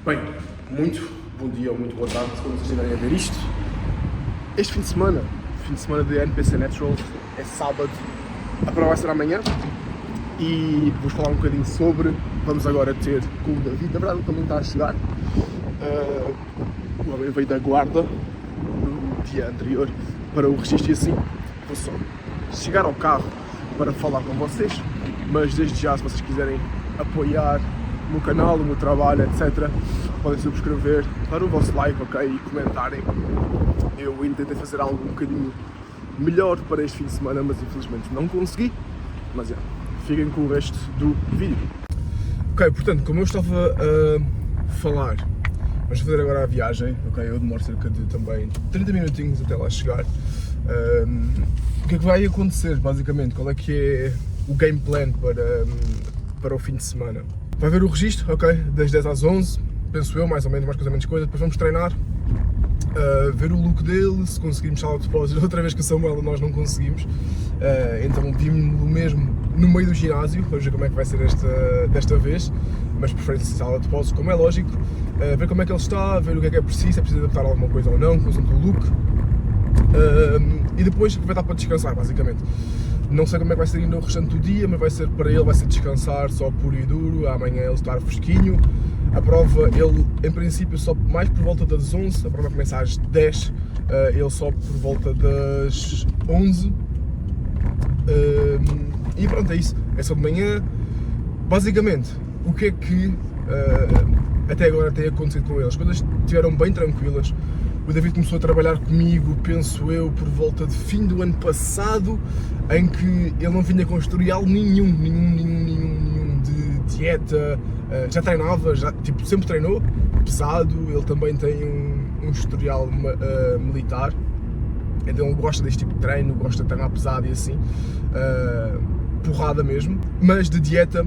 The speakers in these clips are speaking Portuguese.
Bem, muito bom dia ou muito boa tarde, quando vocês estiverem a ver isto. Este fim de semana de NPC Naturals, é sábado, a prova vai ser amanhã e vou falar um bocadinho sobre. Vamos agora ter com o David, na verdade ele também está a chegar. O homem veio da guarda no dia anterior para o registro e assim vou só chegar ao carro para falar com vocês, mas desde já, se vocês quiserem apoiar o meu canal, o meu trabalho, etc., podem subscrever, dar o vosso like, ok, e comentarem. Eu ainda tentei fazer algo um bocadinho melhor para este fim de semana, mas infelizmente não consegui. Mas fiquem com o resto do vídeo. Ok, portanto, como eu estava a falar, vamos fazer agora a viagem, ok, eu demoro cerca de também 30 minutinhos até lá chegar. O que é que vai acontecer, basicamente? Qual é que é o game plan para o fim de semana? Vai haver o registro, ok, das 10 às 11, penso eu, mais ou menos, mais coisa menos coisa. Depois vamos treinar, ver o look dele, se conseguimos sala de depósito. Outra vez que o Samuel nós não conseguimos, então vimos-lo mesmo no meio do ginásio. Vamos ver como é que vai ser desta vez, mas preferência sala de depósito, como é lógico. Ver como é que ele está, ver o que é preciso, se é preciso adaptar alguma coisa ou não, conjunto do look. E depois vai dar para descansar, basicamente. Não sei como é que vai ser ainda o restante do dia, mas para ele vai ser descansar só puro e duro, amanhã ele estar fresquinho. A prova, ele em princípio sobe mais por volta das 11, a prova começa às 10, ele sobe por volta das 11. E pronto, é isso, é só de manhã. Basicamente, o que é que até agora tem acontecido com eles? As coisas estiveram bem tranquilas. O David começou a trabalhar comigo, penso eu, por volta de fim do ano passado, em que ele não vinha com historial nenhum de dieta, já treinava, sempre treinou, pesado. Ele também tem um historial militar, então ele gosta deste tipo de treino, gosta de treinar pesado e assim, porrada mesmo, mas de dieta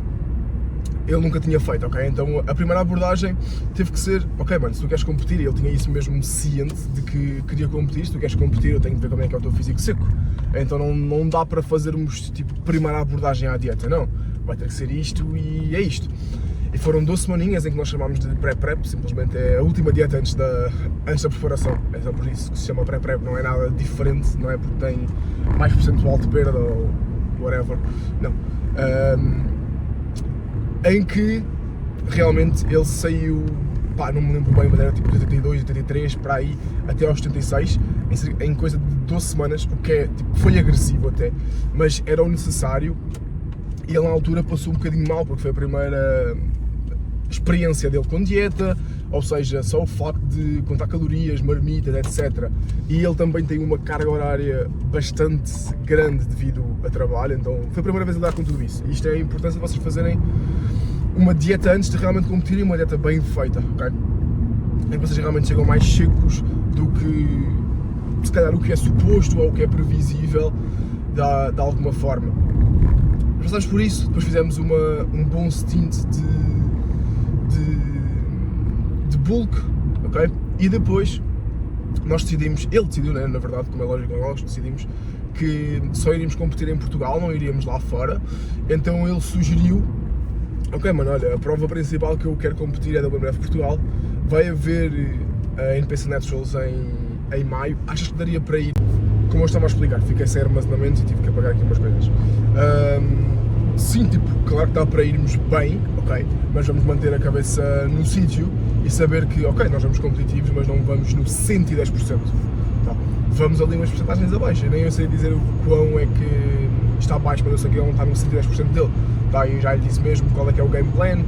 ele nunca tinha feito, ok? Então a primeira abordagem teve que ser, ok mano, se tu queres competir, e ele tinha isso mesmo ciente de que queria competir, se tu queres competir eu tenho que ver como é que é o teu físico seco. Então não dá para fazermos tipo primeira abordagem à dieta, não. Vai ter que ser isto e é isto. E foram 12 semaninhas em que nós chamámos de pré-prep, simplesmente é a última dieta antes da preparação. É só por isso que se chama pré-prep, não é nada diferente, não é porque tem mais percentual de perda ou whatever, não. Em que realmente ele saiu, pá, não me lembro bem, mas era tipo 82, 83, para aí, até aos 76, em coisa de 12 semanas, o que é, tipo, foi agressivo até, mas era o necessário. E ele na altura passou um bocadinho mal, porque foi a primeira experiência dele com dieta, ou seja, só o facto de contar calorias, marmitas, etc. E ele também tem uma carga horária bastante grande devido a trabalho, então foi a primeira vez a lidar com tudo isso. E isto é a importância de vocês fazerem uma dieta antes de realmente competirem, uma dieta bem feita, ok? Em que vocês realmente chegam mais secos do que, se calhar, o que é suposto ou o que é previsível de alguma forma. Passamos por isso, depois fizemos um bom stint de bulk, ok? E depois nós decidimos, ele decidiu, né, na verdade, como é lógico, nós decidimos que só iríamos competir em Portugal, não iríamos lá fora. Então ele sugeriu, ok mano, olha, a prova principal que eu quero competir é da WMF Portugal, vai haver a NPC Naturals em maio, achas que daria para ir? Como eu estava a explicar, fiquei sem armazenamento e tive que apagar aqui umas coisas. Sim, tipo, claro que dá para irmos bem, ok, mas vamos manter a cabeça no sítio e saber que, ok, nós vamos competitivos, mas não vamos no 110%. Tá? Vamos ali umas porcentagens abaixo, nem eu sei dizer o quão é que está abaixo, mas eu sei que ele não está no 110% dele. Tá? E já lhe disse mesmo qual é que é o game plan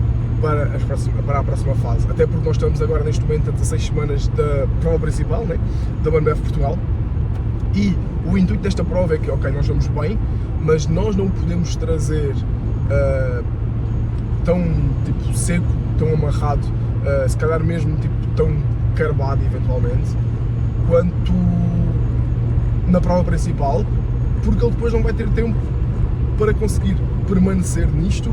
para a próxima fase. Até porque nós estamos agora neste momento a 16 semanas da prova principal, né? Da WMF Portugal. E o intuito desta prova é que, ok, nós vamos bem, mas nós não podemos trazer tão tipo seco, tão amarrado, se calhar mesmo tipo tão carbado eventualmente, quanto na prova principal, porque ele depois não vai ter tempo para conseguir permanecer nisto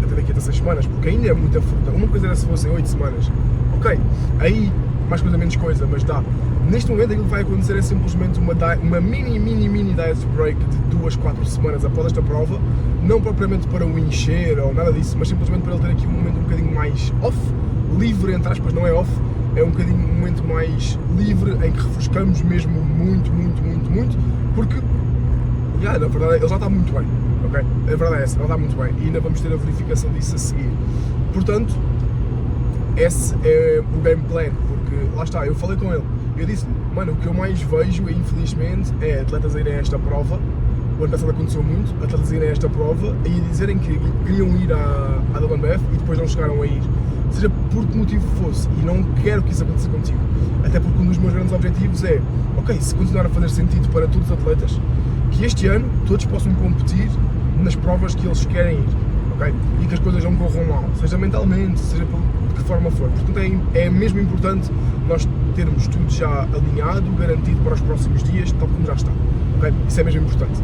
até daqui a 16 semanas, porque ainda é muita fruta. Uma coisa era se fossem 8 semanas, ok, aí mais coisa menos coisa, mas dá. Neste momento aquilo que vai acontecer é simplesmente uma mini diet break de 2-4 semanas após esta prova, não propriamente para o encher ou nada disso, mas simplesmente para ele ter aqui um momento um bocadinho mais off, livre, entre aspas, não é off, é um bocadinho um momento mais livre em que refrescamos mesmo muito, porque, na verdade, ele já está muito bem, ok? A verdade é essa, ele está muito bem e ainda vamos ter a verificação disso a seguir. Portanto, esse é o game plan, porque lá está, eu falei com ele, eu disse-lhe, mano, o que eu mais vejo, infelizmente, é atletas a irem a esta prova. O ano passado aconteceu muito, atletas a irem a esta prova e dizerem que queriam ir à WNBF e depois não chegaram a ir, seja por que motivo fosse, e não quero que isso aconteça contigo, até porque um dos meus grandes objetivos é, ok, se continuar a fazer sentido para todos os atletas, que este ano todos possam competir nas provas que eles querem ir, ok? E que as coisas não corram mal, seja mentalmente, seja de que forma for. Portanto, é mesmo importante nós termos tudo já alinhado, garantido para os próximos dias, tal como já está, ok? Isso é mesmo importante.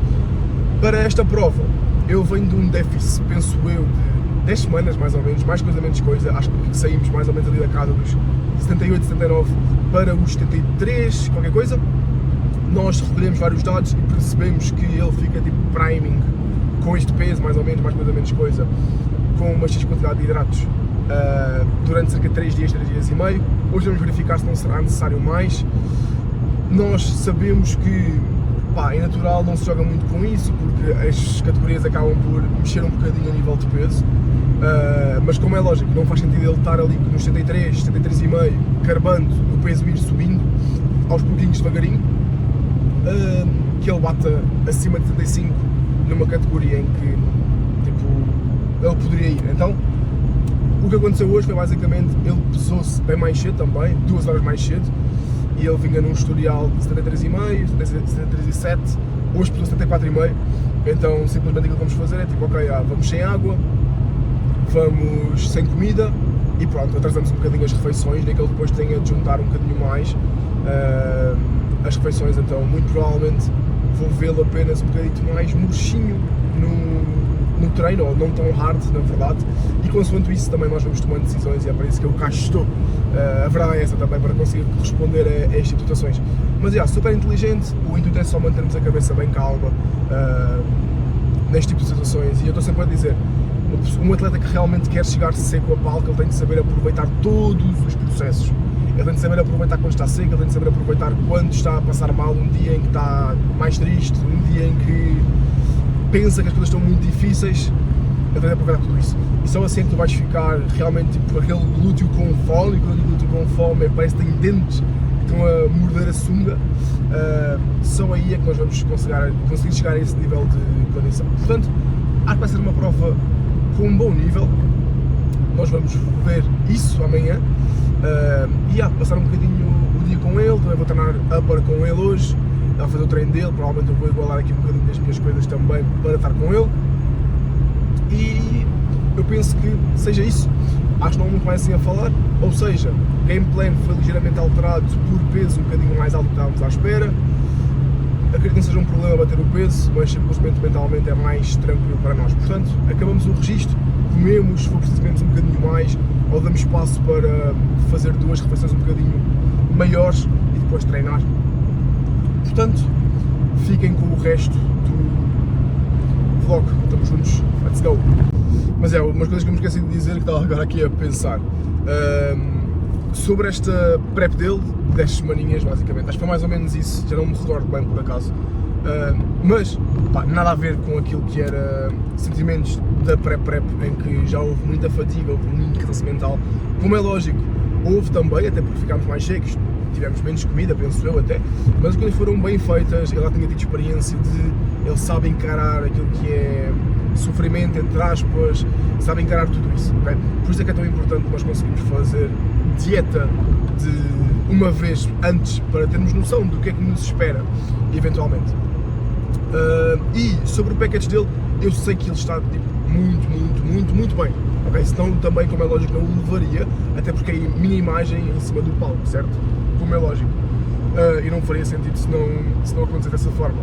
Para esta prova, eu venho de um déficit, penso eu, de 10 semanas mais ou menos, mais coisa menos coisa, acho que saímos mais ou menos ali da casa dos 78, 79 para os 73, qualquer coisa. Nós recolhemos vários dados e percebemos que ele fica tipo priming com este peso, mais ou menos, mais coisa menos coisa, com uma X quantidade de hidratos durante cerca de 3 dias e meio. Hoje vamos verificar se não será necessário mais. Nós sabemos que em natural não se joga muito com isso, porque as categorias acabam por mexer um bocadinho a nível de peso, mas como é lógico, não faz sentido ele estar ali nos 73, 73,5, carbando, o peso ir subindo aos pouquinhos devagarinho, que ele bata acima de 75 numa categoria em que ele poderia ir. Então, o que aconteceu hoje foi basicamente, ele pesou-se bem mais cedo também, 2 horas mais cedo, e ele vinha num historial de 73,5, 73,7, hoje pesou 74,5, então simplesmente aquilo que vamos fazer é tipo, ok, vamos sem água, vamos sem comida e pronto, atrasamos um bocadinho as refeições, nem que ele depois tenha de juntar um bocadinho mais as refeições, então muito provavelmente vou vê-lo apenas um bocadinho mais murchinho no treino, ou não tão hard na verdade, e consoante isso também nós vamos tomando decisões e é para isso que eu cá estou. A verdade é essa também, para conseguir responder a estas situações. Mas super inteligente, o intuito é só mantermos a cabeça bem calma neste tipo de situações, e eu estou sempre a dizer, um atleta que realmente quer chegar seco a palco, ele tem de saber aproveitar todos os processos. Ele tem de saber aproveitar quando está seco, ele tem de saber aproveitar quando está a passar mal, um dia em que está mais triste, um dia em que pensa que as coisas estão muito difíceis, ele tem de aproveitar tudo isso. E só assim é que tu vais ficar realmente tipo aquele glúteo com fome, e quando eu digo glúteo com fome parece que tem dentes que estão a morder a sunga, só aí é que nós vamos conseguir chegar a esse nível de condição. Portanto, acho que vai ser uma prova com um bom nível, nós vamos ver isso amanhã, e passar um bocadinho o dia com ele, também vou treinar upper com ele hoje, ele vai fazer o treino dele, provavelmente eu vou igualar aqui um bocadinho das minhas coisas também para estar com ele, e eu penso que seja isso. Acho que não há muito mais assim a falar, ou seja, o game plan foi ligeiramente alterado por peso um bocadinho mais alto do que estávamos à espera. Acredito que não seja um problema bater o peso, mas simplesmente mentalmente é mais tranquilo para nós. Portanto, acabamos o registro, comemos, se for preciso comemos um bocadinho mais, ou damos espaço para fazer 2 refeições um bocadinho maiores e depois treinar. Portanto, fiquem com o resto do vlog, estamos juntos, let's go! Mas umas coisas que eu me esqueci de dizer, que estava agora aqui a pensar, sobre esta prep dele, 10 semaninhas basicamente, acho que foi mais ou menos isso, já não me recordo bem por acaso, mas nada a ver com aquilo que era sentimentos da pré-prep, em que já houve muita fadiga, houve muito cansaço mental, como é lógico, houve também, até porque ficámos mais secos, tivemos menos comida, penso eu até, mas as coisas foram bem feitas, ele já tinha tido experiência ele sabe encarar aquilo que é sofrimento, entre aspas, sabe encarar tudo isso, ok? Por isso é que é tão importante nós conseguirmos fazer dieta de uma vez antes, para termos noção do que é que nos espera, eventualmente. E sobre o package dele, eu sei que ele está tipo, muito bem, ok? Senão também, como é lógico, não o levaria, até porque é a minha imagem em cima do palco, certo? Como é lógico. E não faria sentido se não acontecer dessa forma.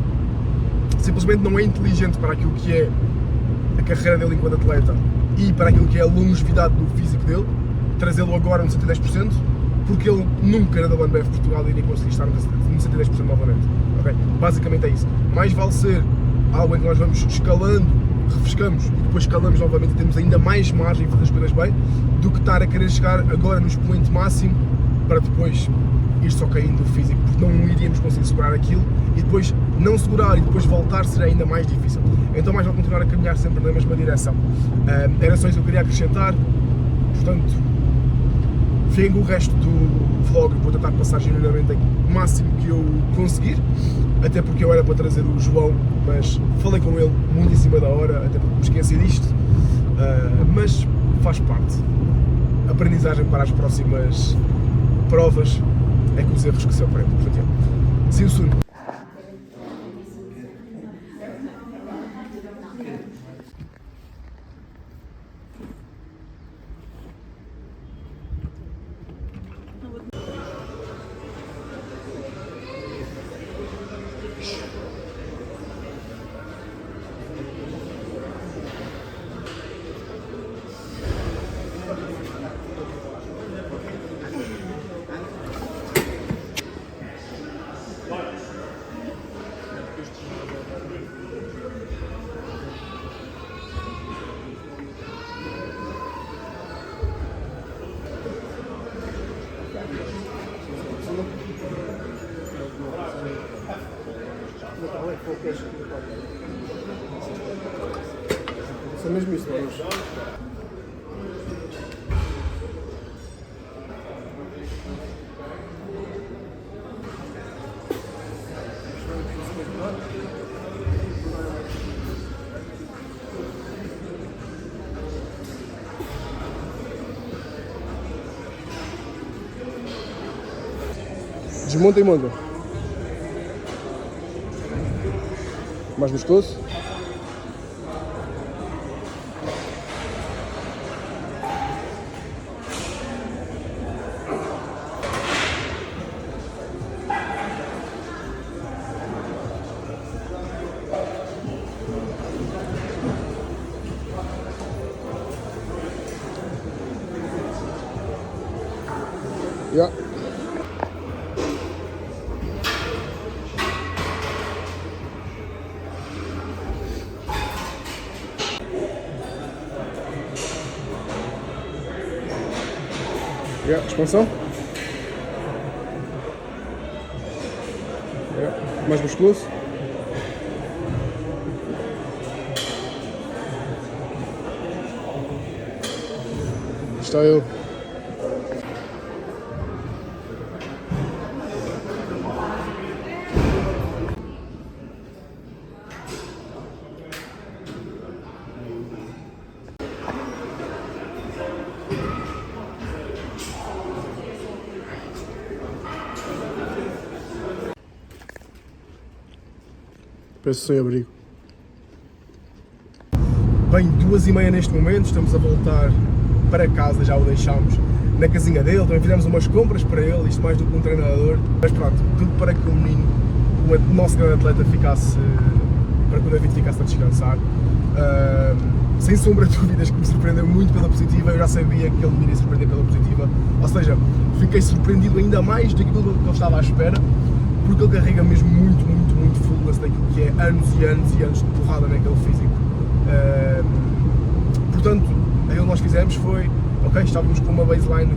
Simplesmente não é inteligente para aquilo que é a carreira dele enquanto atleta e para aquilo que é a longevidade do físico dele, trazê-lo agora no 110%, porque ele nunca na WNBF Portugal iria conseguir estar no 110% novamente, ok? Basicamente é isso. Mais vale ser algo em que nós vamos escalando refrescamos e depois escalamos novamente e temos ainda mais margem para fazer as coisas bem, do que estar a querer chegar agora no expoente máximo para depois ir só caindo o físico, porque não iríamos conseguir segurar aquilo e depois não segurar e depois voltar seria ainda mais difícil. Então mais vale continuar a caminhar sempre na mesma direção. Era só isso que eu queria acrescentar, portanto, fiquem com o resto do vlog, vou tentar passar genuinamente o máximo que eu conseguir, até porque eu era para trazer o João, mas falei com ele muito em cima da hora, até porque me esqueci disto, mas faz parte. Aprendizagem para as próximas provas é com os erros que se aprende. Portanto, see you soon. É mesmo isso, vamos. Desmonta e monta. Mais musculoso. Yeah. Yeah, expansão. Yeah. Mais musculoso. Está eu. Peço sem abrigo. Bem, 2h30 neste momento, estamos a voltar para casa, já o deixámos na casinha dele, também fizemos umas compras para ele, isto mais do que um treinador, mas pronto, tudo para que o menino, o nosso grande atleta ficasse, para que o David ficasse a descansar. Sem sombra de dúvidas que me surpreendeu muito pela positiva, eu já sabia que ele me iria surpreender pela positiva, ou seja, fiquei surpreendido ainda mais daquilo que eu estava à espera, porque ele carrega mesmo muito fullness daquilo que é anos e anos de porrada naquele físico. Portanto, aquilo que nós fizemos foi, ok, estávamos com uma baseline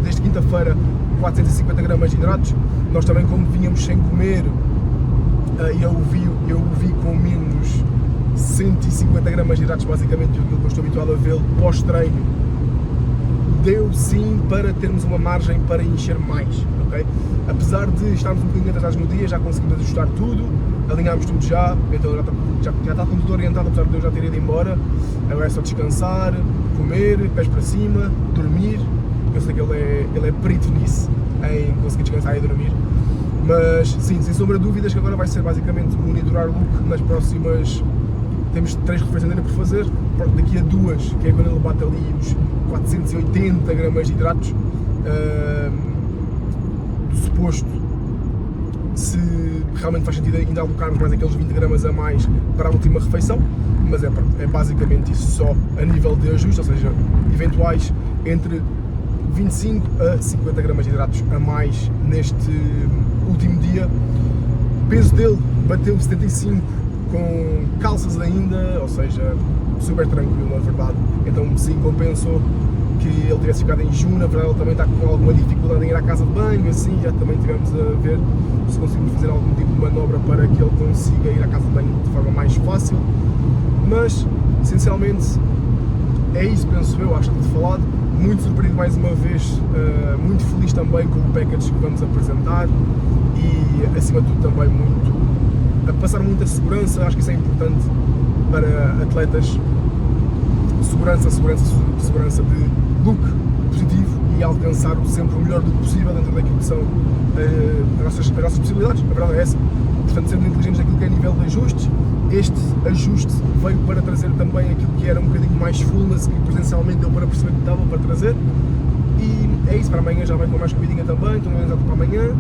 desde quinta-feira 450 gramas de hidratos, nós também como vinhamos sem comer, eu o vi com menos 150 gramas de hidratos basicamente do que eu estou habituado a vê-lo pós-treino, deu sim para termos uma margem para encher mais, ok? Apesar de estarmos um bocadinho atrasados no dia, já conseguimos ajustar tudo, alinhámos tudo já, então já está tudo orientado, apesar de eu já ter ido embora, agora é só descansar, comer, pés para cima, dormir, eu sei que ele é perito nisso, em conseguir descansar e dormir, mas sim, sem sombra de dúvidas que agora vai ser basicamente monitorar o look nas próximas, temos 3 refeições ainda por fazer, daqui a 2, que é quando ele bate ali os 480 gramas de hidratos, do suposto, se realmente faz sentido ainda alocarmos mais aqueles 20 gramas a mais para a última refeição, mas é basicamente isso só a nível de ajuste, ou seja, eventuais entre 25 a 50 gramas de hidratos a mais neste último dia. O peso dele bateu 75 com calças ainda, ou seja, super tranquilo na verdade. Então sim, compensou que ele tivesse ficado em junho. Na verdade ele também está com alguma dificuldade em ir à casa de banho, assim, já também tivemos a ver se conseguimos fazer algum tipo de manobra para que ele consiga ir à casa de banho de forma mais fácil, mas essencialmente é isso, penso eu, acho que tudo falado. Muito surpreendido mais uma vez, muito feliz também com o package que vamos apresentar e acima de tudo também a passar muita segurança. Acho que isso é importante para atletas, segurança de look positivo e alcançar sempre o melhor do possível dentro daquilo que são as nossas possibilidades, a verdade é essa. Portanto, sempre inteligentes naquilo que é nível de ajustes. Este ajuste veio para trazer também aquilo que era um bocadinho mais fullness, que presencialmente deu para perceber que dava para trazer. E é isso, para amanhã já vai com mais comidinha também, estou organizado para amanhã.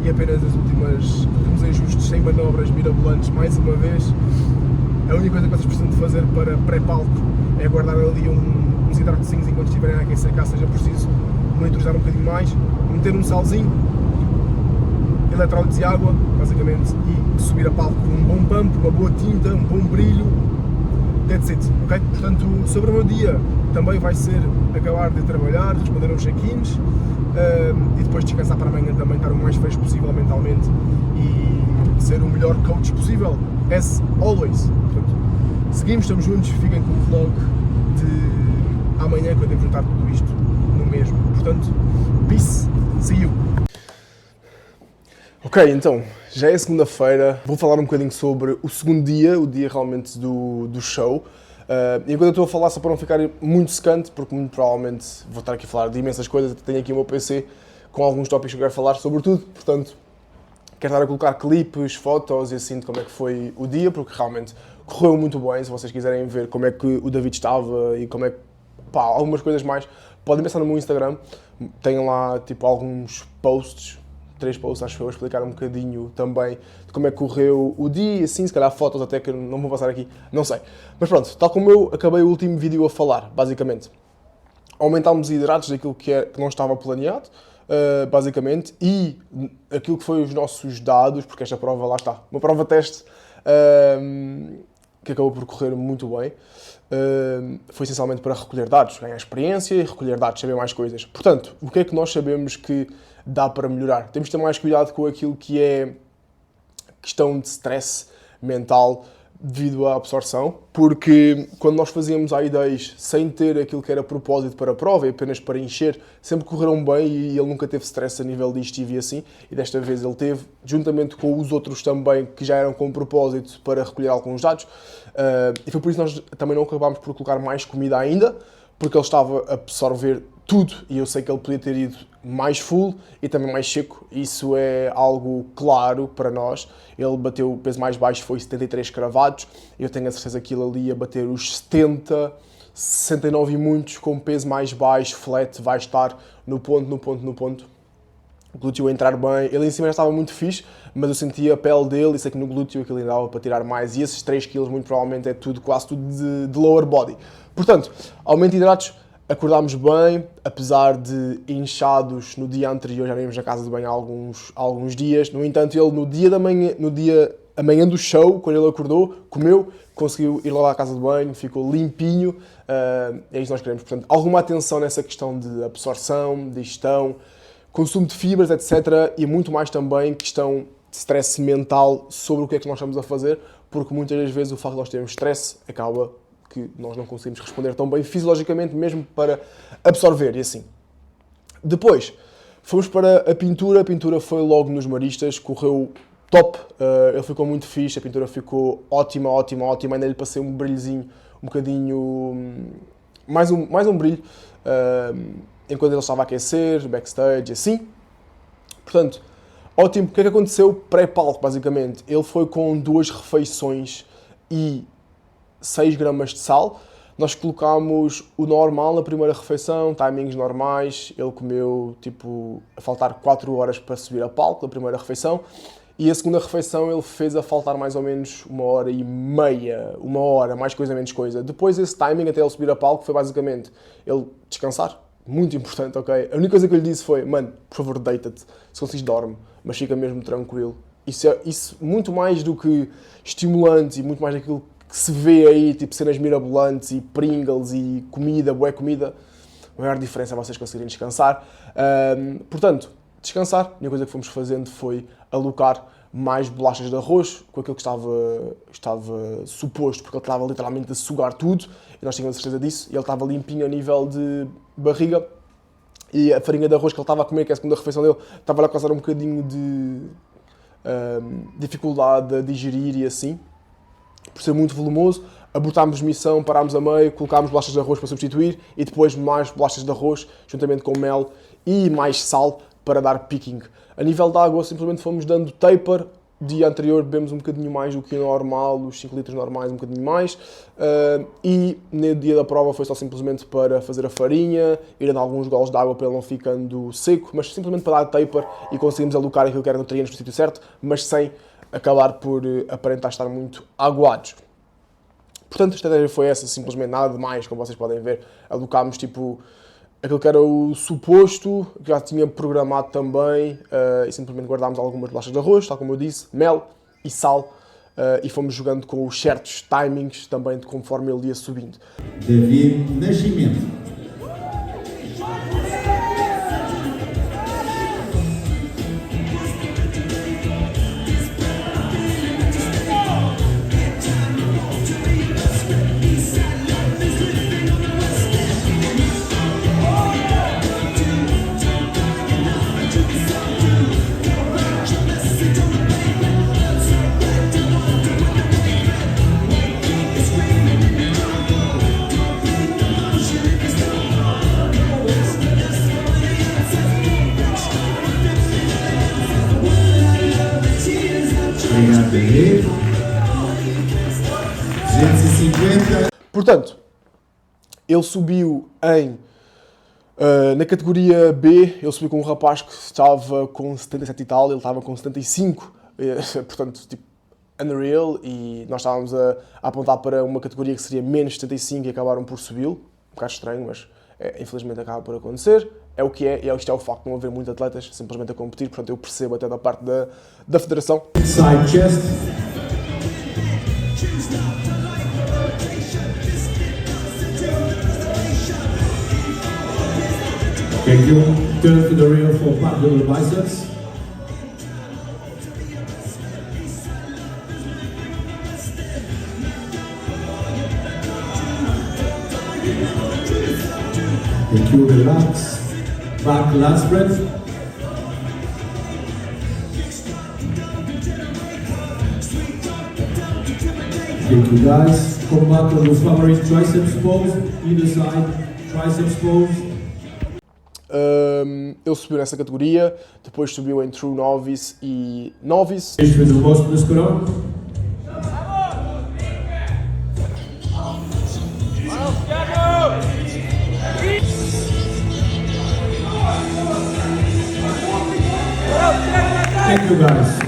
E apenas os últimos ajustes sem manobras mirabolantes, mais uma vez. A única coisa que vocês precisam de fazer para pré-palco é guardar ali uns hidratozinhos enquanto estiverem a aquecer, caso seja preciso monitorizar um bocadinho mais, meter um salzinho, eletrólitos e água, basicamente, e subir a palco com um bom pump, uma boa tinta, um bom brilho, that's it, ok? Portanto, sobre o meu dia também vai ser acabar de trabalhar, responder aos check-ins e depois descansar para amanhã também, estar o mais fresco possível mentalmente e ser o melhor coach possível, as always. Portanto, seguimos, estamos juntos, fiquem com o vlog de amanhã que eu devo juntar tudo isto no mesmo. Portanto, peace, see you! Ok, então, já é segunda-feira, vou falar um bocadinho sobre o segundo dia, o dia realmente do show. E enquanto eu estou a falar, só para não ficar muito secante, porque muito provavelmente vou estar aqui a falar de imensas coisas, tenho aqui o meu PC com alguns tópicos que eu quero falar sobre tudo, portanto, quero estar a colocar clipes, fotos e assim de como é que foi o dia, porque realmente correu muito bem. Se vocês quiserem ver como é que o David estava e como é que, pá, algumas coisas mais, podem pensar no meu Instagram, tenho lá tipo alguns posts, 3 posts acho que eu, a explicar um bocadinho também de como é que correu o dia, assim, se calhar fotos até que não vou passar aqui, não sei. Mas pronto, tal como eu acabei o último vídeo a falar, basicamente, aumentámos hidratos daquilo que não estava planeado, basicamente, e aquilo que foi os nossos dados, porque esta prova, lá está, uma prova teste, que acabou por correr muito bem, foi essencialmente para recolher dados, ganhar experiência e recolher dados, saber mais coisas. Portanto, o que é que nós sabemos que dá para melhorar? Temos de ter mais cuidado com aquilo que é questão de stress mental devido à absorção, porque quando nós fazíamos AIDs sem ter aquilo que era propósito para a prova e apenas para encher, sempre correram bem e ele nunca teve stress a nível disto e assim, e desta vez ele teve, juntamente com os outros também que já eram com propósito para recolher alguns dados, e foi por isso que nós também não acabámos por colocar mais comida ainda, porque ele estava a absorver tudo e eu sei que ele podia ter ido mais full e também mais seco. Isso é algo claro para nós. Ele bateu o peso mais baixo, foi 73 cravados. Eu tenho a certeza que ele ali ia bater os 70, 69 e muitos, com peso mais baixo, flat, vai estar no ponto. O glúteo a entrar bem. Ele em cima já estava muito fixe, mas eu sentia a pele dele e sei que no glúteo aquilo ainda dava para tirar mais. E esses 3 kg muito provavelmente é tudo, quase tudo de lower body. Portanto, aumento de hidratos. Acordámos bem, apesar de inchados no dia anterior, já vimos na casa de banho há alguns dias. No entanto, ele amanhã do show, quando ele acordou, comeu, conseguiu ir lá à casa de banho, ficou limpinho. É isso que nós queremos. Portanto, alguma atenção nessa questão de absorção, digestão, consumo de fibras, etc. E muito mais também questão de stress mental sobre o que é que nós estamos a fazer, porque muitas das vezes o facto de nós termos stress acaba que nós não conseguimos responder tão bem fisiologicamente, mesmo para absorver e assim. Depois, fomos para a pintura foi logo nos Maristas, correu top, ele ficou muito fixe, a pintura ficou ótima, ainda lhe passei um brilhozinho, um bocadinho, mais um brilho, enquanto ele estava a aquecer, backstage, assim. Portanto, ótimo. O que é que aconteceu pré-palco, basicamente? Ele foi com 2 refeições e 6 gramas de sal. Nós colocámos o normal na primeira refeição, timings normais. Ele comeu, tipo, a faltar 4 horas para subir a palco, na primeira refeição. E a segunda refeição ele fez a faltar mais ou menos 1h30, 1 hora, mais coisa, menos coisa. Depois esse timing até ele subir a palco foi basicamente ele descansar. Muito importante, ok? A única coisa que eu lhe disse foi, mano, por favor, deita-te. Se conseguires, dorme. Mas fica mesmo tranquilo. Isso muito mais do que estimulantes e muito mais daquilo que se vê aí, tipo cenas mirabolantes e Pringles e comida, bué comida, a maior diferença é vocês conseguirem descansar. Portanto, descansar, a única coisa que fomos fazendo foi alocar mais bolachas de arroz com aquilo que estava suposto, porque ele estava literalmente a sugar tudo, e nós tínhamos a certeza disso, e ele estava limpinho a nível de barriga, e a farinha de arroz que ele estava a comer, que é a segunda refeição dele, estava a causar um bocadinho de dificuldade a digerir e assim, por ser muito volumoso. Abortámos missão, parámos a meio, colocámos bolachas de arroz para substituir, e depois mais bolachas de arroz, juntamente com mel e mais sal, para dar picking. A nível de água, simplesmente fomos dando taper. Dia anterior bebemos um bocadinho mais do que o normal, os 5 litros normais, um bocadinho mais. E no dia da prova foi só simplesmente para fazer a farinha, ir dando alguns golos de água para ele não ficando seco, mas simplesmente para dar taper e conseguimos alocar aquilo que era nutrientes no sítio certo, mas sem acabar por aparentar estar muito aguados. Portanto, a estratégia foi essa, simplesmente nada de mais, como vocês podem ver. Alocámos tipo aquilo que era o suposto, que já tinha programado também, e simplesmente guardámos algumas bolachas de arroz, tal como eu disse, mel e sal, e fomos jogando com os certos timings também de conforme ele ia subindo. David Nascimento. Obrigado, David. 250. Portanto, ele subiu na categoria B, ele subiu com um rapaz que estava com 77 e tal, ele estava com 75, portanto, tipo, unreal, e nós estávamos a apontar para uma categoria que seria menos 75 e acabaram por subi-lo, um bocado estranho, mas infelizmente acaba por acontecer, é o que é, e isto é o facto de não haver muitos atletas simplesmente a competir, portanto eu percebo até da parte da federação. Side chest. Thank you. Turn to the rear for back double biceps. Thank you. Relax. Back last breath. Thank you guys. Come back on your favorite triceps pose. Either side. Triceps pose. Ele subiu nessa categoria, depois subiu em True Novice e Novice. Finish with the most muscular. Thank you guys.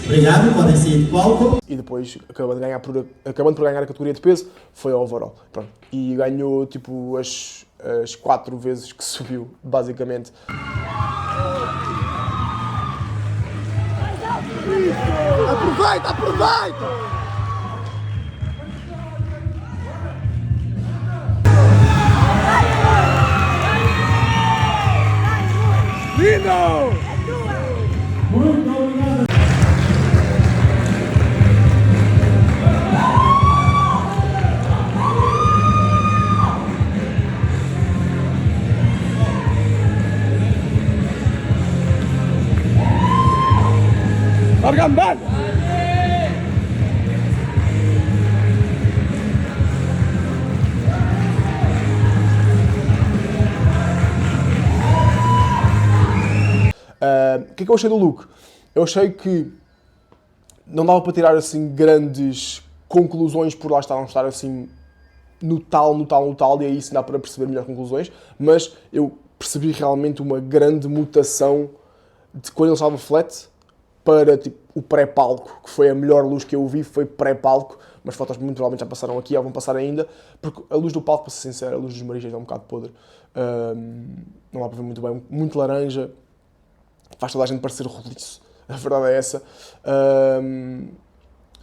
Obrigado, podem sair de palco. E depois, acabando por ganhar a categoria de peso, foi ao overall. Pronto. E ganhou tipo as 4 vezes que subiu, basicamente. Aproveita, aproveita! Lindo! Muito obrigado. Larga andar! O que é que eu achei do look? Eu achei que não dava para tirar assim grandes conclusões por lá não estar assim no tal, e aí sim dá para perceber melhor conclusões, mas eu percebi realmente uma grande mutação de quando ele estava flat para tipo, o pré-palco, que foi a melhor luz que eu vi, foi pré-palco, mas fotos muito provavelmente já passaram aqui ou vão passar ainda, porque a luz do palco, para ser sincero, a luz dos Marijas é um bocado podre, não dá para ver muito bem, muito laranja, faz toda a gente parecer roliço, a verdade é essa,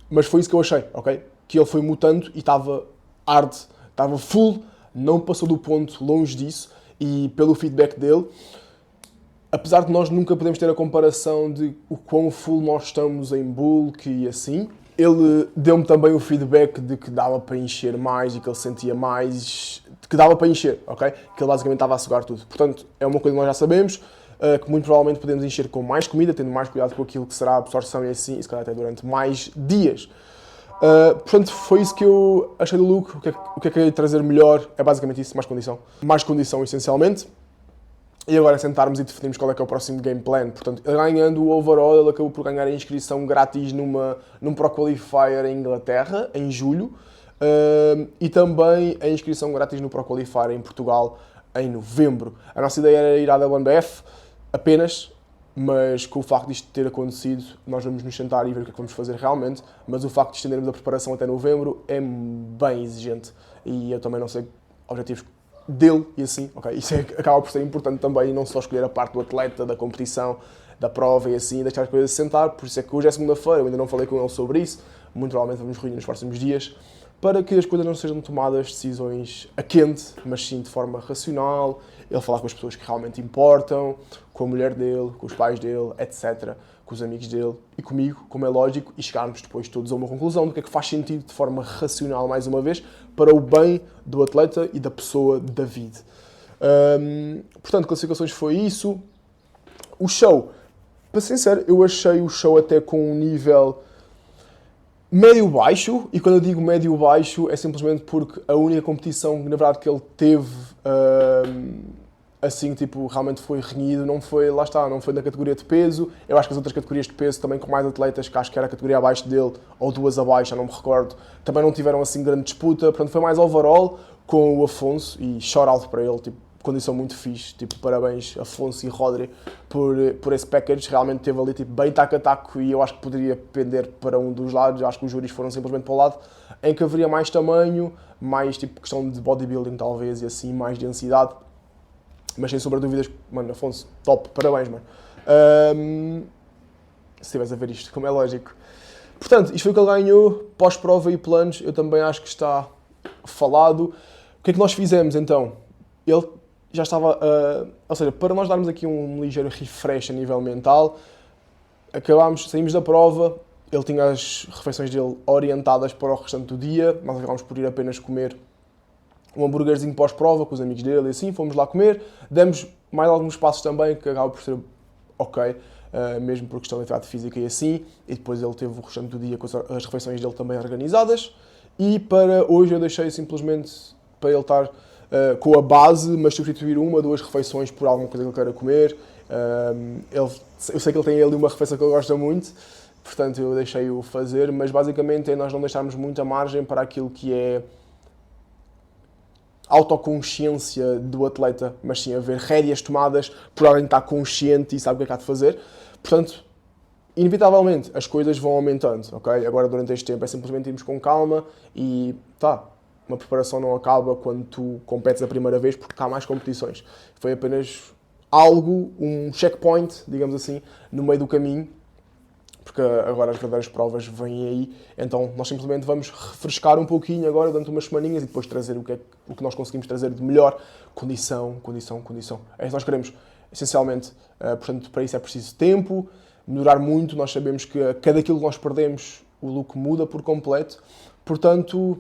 mas foi isso que eu achei, ok? Que ele foi mutando e estava hard, estava full, não passou do ponto, longe disso, e pelo feedback dele, apesar de nós nunca podemos ter a comparação de o quão full nós estamos em bulk e assim, ele deu-me também o feedback de que dava para encher mais e que ele sentia mais, que dava para encher, ok? Que ele basicamente estava a sugar tudo. Portanto, é uma coisa que nós já sabemos, que muito provavelmente podemos encher com mais comida, tendo mais cuidado com aquilo que será a absorção e assim, e se calhar até durante mais dias. Portanto, foi isso que eu achei do look. O que é que ia trazer melhor? É basicamente isso, mais condição. Mais condição, essencialmente. E agora sentarmos e definirmos qual é que é o próximo game plan. Portanto, ganhando o overall, ele acabou por ganhar a inscrição grátis num Pro Qualifier em Inglaterra, em julho. E também a inscrição grátis no Pro Qualifier em Portugal, em novembro. A nossa ideia era ir à WNBF apenas, mas com o facto disto ter acontecido, nós vamos nos sentar e ver o que é que vamos fazer realmente, mas o facto de estendermos a preparação até novembro é bem exigente e eu também não sei objetivos dele e assim, ok? Isso acaba por ser importante também, não só escolher a parte do atleta, da competição, da prova e assim, deixar as coisas sentar, por isso é que hoje é segunda-feira, eu ainda não falei com ele sobre isso, muito provavelmente vamos nos reunir nos próximos dias, para que as coisas não sejam tomadas decisões a quente, mas sim de forma racional, ele falar com as pessoas que realmente importam, com a mulher dele, com os pais dele, etc., com os amigos dele e comigo, como é lógico, e chegarmos depois todos a uma conclusão do que é que faz sentido de forma racional, mais uma vez, para o bem do atleta e da pessoa David. Portanto, classificações foi isso. O show, para ser sincero, eu achei o show até com um nível médio-baixo, e quando eu digo médio-baixo é simplesmente porque a única competição, na verdade, que ele teve, assim, tipo, realmente foi renhido, não foi, lá está, não foi na categoria de peso. Eu acho que as outras categorias de peso, também com mais atletas, que acho que era a categoria abaixo dele, ou duas abaixo, já não me recordo, também não tiveram, assim, grande disputa. Portanto, foi mais overall com o Afonso, e shout-out para ele, tipo, condição muito fixe, tipo, parabéns Afonso e Rodri por esse package, realmente teve ali tipo, bem taco a taco e eu acho que poderia pender para um dos lados, eu acho que os júris foram simplesmente para o lado em que haveria mais tamanho, mais tipo questão de bodybuilding talvez e assim, mais densidade, mas sem sombra de dúvidas, mano, Afonso, top, parabéns, mano. Se estiveres a ver isto, como é lógico. Portanto, isto foi o que ele ganhou, pós-prova e planos, eu também acho que está falado. O que é que nós fizemos então? Ele já estava, ou seja, para nós darmos aqui um ligeiro refresh a nível mental, saímos da prova, ele tinha as refeições dele orientadas para o restante do dia, nós acabámos por ir apenas comer um hambúrguerzinho pós-prova com os amigos dele e assim, fomos lá comer, demos mais alguns passos também que acaba por ser ok, mesmo por questão de atividade física e assim, e depois ele teve o restante do dia com as refeições dele também organizadas, e para hoje eu deixei simplesmente para ele estar com a base, mas substituir uma ou duas refeições por alguma coisa que ele queira comer. Eu sei que ele tem ali uma refeição que ele gosta muito, portanto eu deixei-o fazer, mas basicamente é nós não deixarmos muita margem para aquilo que é autoconsciência do atleta, mas sim haver rédeas tomadas por alguém que está consciente e sabe o que é que há de fazer. Portanto, inevitavelmente as coisas vão aumentando, ok? Agora durante este tempo é simplesmente irmos com calma e uma preparação não acaba quando tu competes a primeira vez porque há mais competições. Foi apenas algo, um checkpoint, digamos assim, no meio do caminho, porque agora as verdadeiras provas vêm aí, então nós simplesmente vamos refrescar um pouquinho agora durante umas semaninhas e depois trazer o que nós conseguimos trazer de melhor. Condição. É isso que nós queremos, essencialmente. Portanto, para isso é preciso tempo, melhorar muito. Nós sabemos que a cada quilo que nós perdemos, o look muda por completo. Portanto,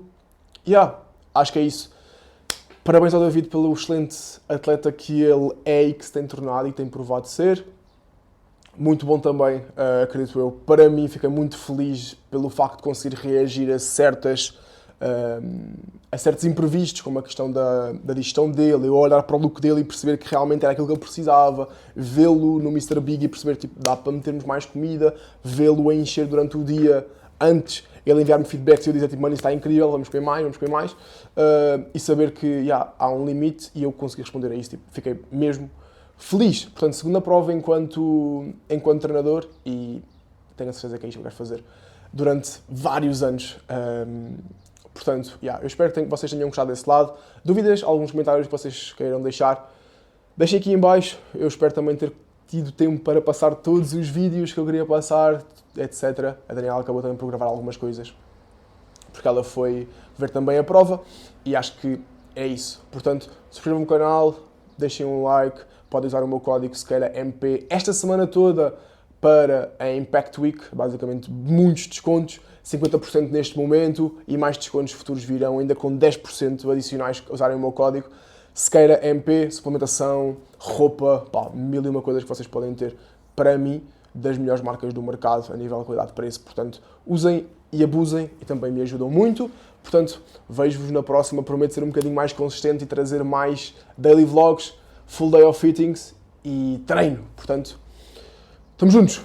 acho que é isso. Parabéns ao David pelo excelente atleta que ele é e que se tem tornado e tem provado ser. Muito bom também, acredito eu. Para mim, fiquei muito feliz pelo facto de conseguir reagir a certos imprevistos, como a questão da digestão dele, eu olhar para o look dele e perceber que realmente era aquilo que ele precisava, vê-lo no Mr. Big e perceber que dá para metermos mais comida, vê-lo a encher durante o dia antes, ele enviar-me feedback e eu dizer, tipo, mano, isso está incrível, vamos comer mais, e saber que há um limite e eu consegui responder a isso, tipo, fiquei mesmo feliz. Portanto, segunda prova enquanto treinador e tenho a certeza que é isto que eu quero fazer. durante vários anos. Portanto, eu espero que vocês tenham gostado desse lado. Dúvidas, alguns comentários que vocês queiram deixar, deixem aqui em baixo. Eu espero também ter tido tempo para passar todos os vídeos que eu queria passar, etc. A Daniela acabou também por gravar algumas coisas, porque ela foi ver também a prova, e acho que é isso. Portanto, subscrevam o canal, deixem um like, podem usar o meu código SKELAMP esta semana toda para a Impact Week, basicamente muitos descontos, 50% neste momento e mais descontos futuros virão, ainda com 10% adicionais que usarem o meu código. SKELAMP, suplementação, roupa, mil e uma coisas que vocês podem ter, para mim, das melhores marcas do mercado a nível de qualidade-preço. Portanto, usem e abusem e também me ajudam muito. Portanto, vejo-vos na próxima. Prometo ser um bocadinho mais consistente e trazer mais daily vlogs, full day of fittings e treino. Portanto, estamos juntos!